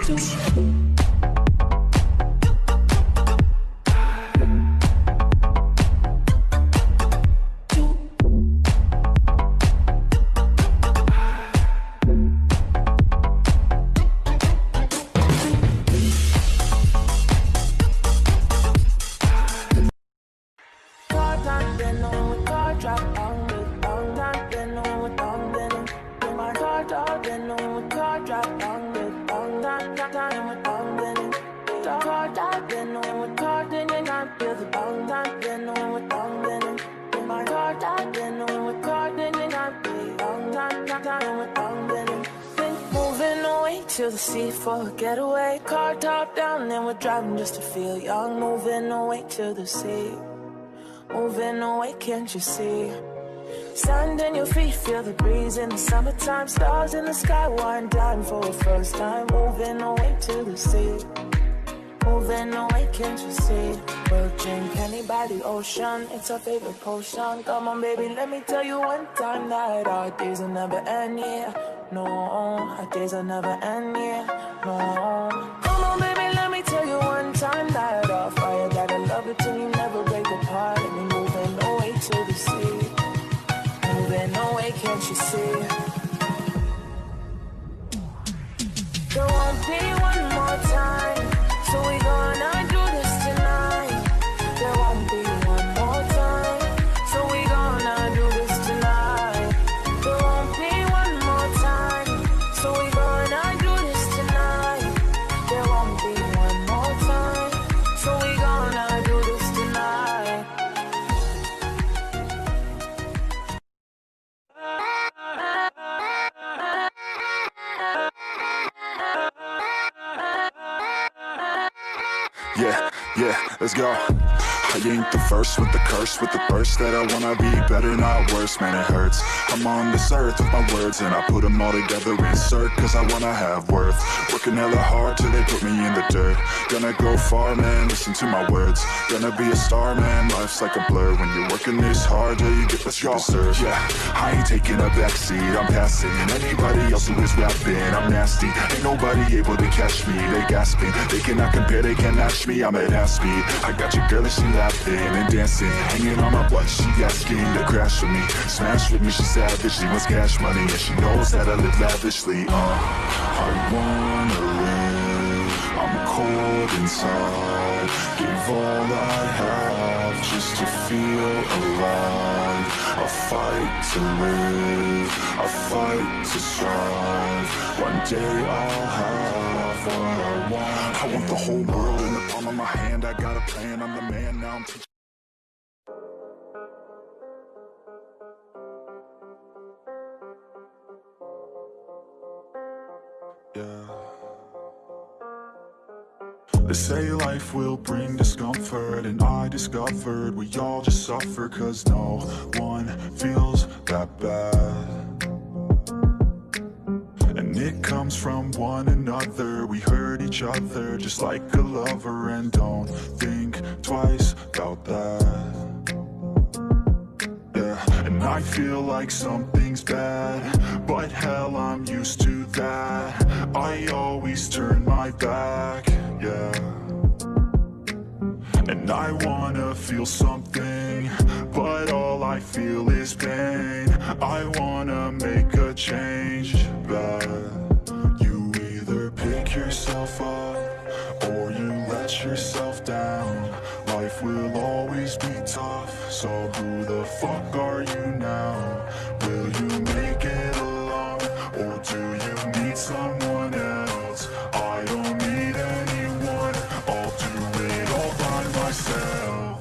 To the sea for a getaway, car top down and we're driving just to feel young. Moving away to the sea, moving away, can't you see? Sand in your feet, feel the breeze in the summertime. Stars in the sky, one time for the first time. Moving away to the sea, moving away, can't you see? We'll drink honey by the ocean, it's our favorite potion. Come on baby, let me tell you one time that our days will never end, yeah. No, our days will never end, yeah. No. Come on baby, let me tell you one time that our fire got a love it till you never break apart. And we're moving away to the sea, moving away, can't you see? There won't be one more time, so we gonna do this tonight. There won't be one more time, so we gonna do this tonight. There won't be one more time, so we gonna do this tonight. There won't be one more time, so we gonna do this tonight. Yeah, let's go. I ain't the first with the curse, with the burst that I wanna be better, not worse, man it hurts. I'm on this earth with my words and I put them all together, insert, cause I wanna have worth. Working hella hard till they put me in the dirt. Gonna go far, man, listen to my words. Gonna be a star, man, life's like a blur. When you're working this hard, yeah, you get what you deserve. Yeah, I ain't taking a backseat, I'm passing anybody else who is rapping. I'm nasty, ain't nobody able to catch me. They gasping, they cannot compare, they can't match me. I'm at half speed, I got your girl and she laughing and dancing, hanging on my butt, she asking to crash with me, smash with me, she savage, she wants cash money, and she knows that I live lavishly. I wanna live, I'm cold inside, give all I have just to feel alive. I fight to live, I fight to strive, one day I'll have what I want. I want the whole world in the palm of my hand, I got a plan, I'm the man, now I'm teaching. Yeah. They say life will bring discomfort, and I discovered we all just suffer, cause no one feels that bad. And it comes from one another, we hurt each other just like a lover, and don't think twice about that. Yeah, and I feel like something's bad, but hell, I'm used to that. I always turn my back, yeah. And I wanna feel something, but all I feel is pain. I wanna make a change, but you either pick yourself up or you let yourself down. Life will always be tough, so who the fuck are you now? Will you make it alone, or do you need someone else? I don't need anyone, I'll do it all by myself.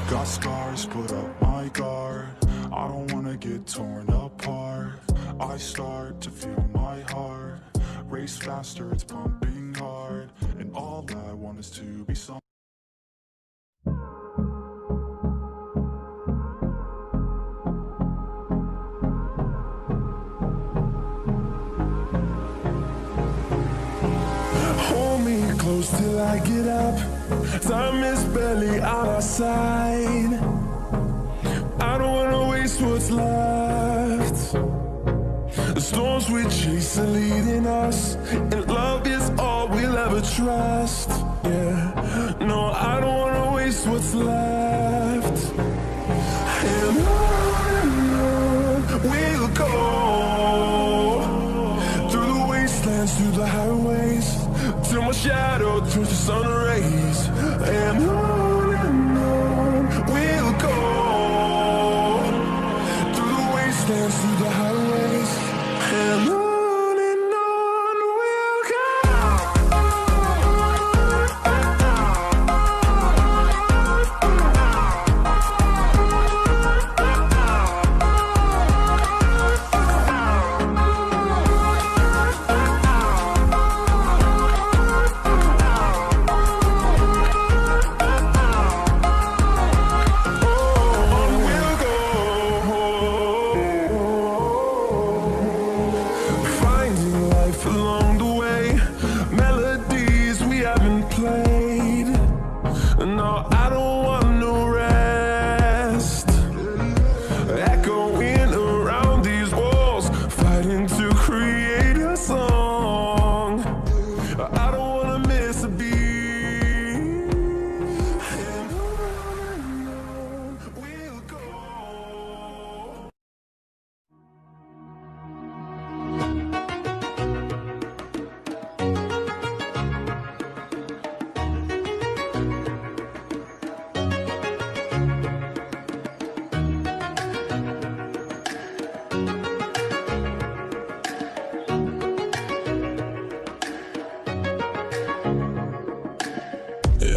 Got scars, put up my guard. I don't wanna get torn apart. I start to feel my heart race faster, it's pumping hard, and all I want is to be some. close till I get up. Time is barely on our side. I don't wanna waste what's left. The storms we chase are leading us, and love is all we'll ever trust. Yeah, no, I don't wanna waste what's left. And on we'll go, through the wastelands, through the highways, till my shadow turns to sun rays. And on we'll go, through the wastelands, through the highways, and on we'll go.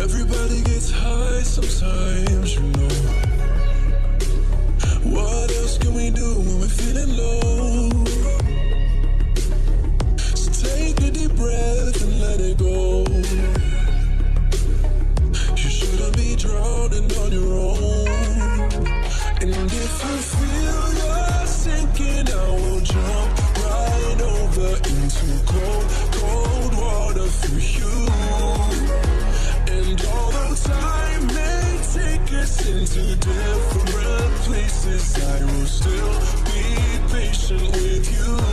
Everybody gets high sometimes, you know. What else can we do when we're feeling low? So take a deep breath and let it go. You shouldn't be drowning on your own. And if you feel you're sinking, I will jump right over into cold, cold water for you. And although time may take us into different places, I will still be patient with you.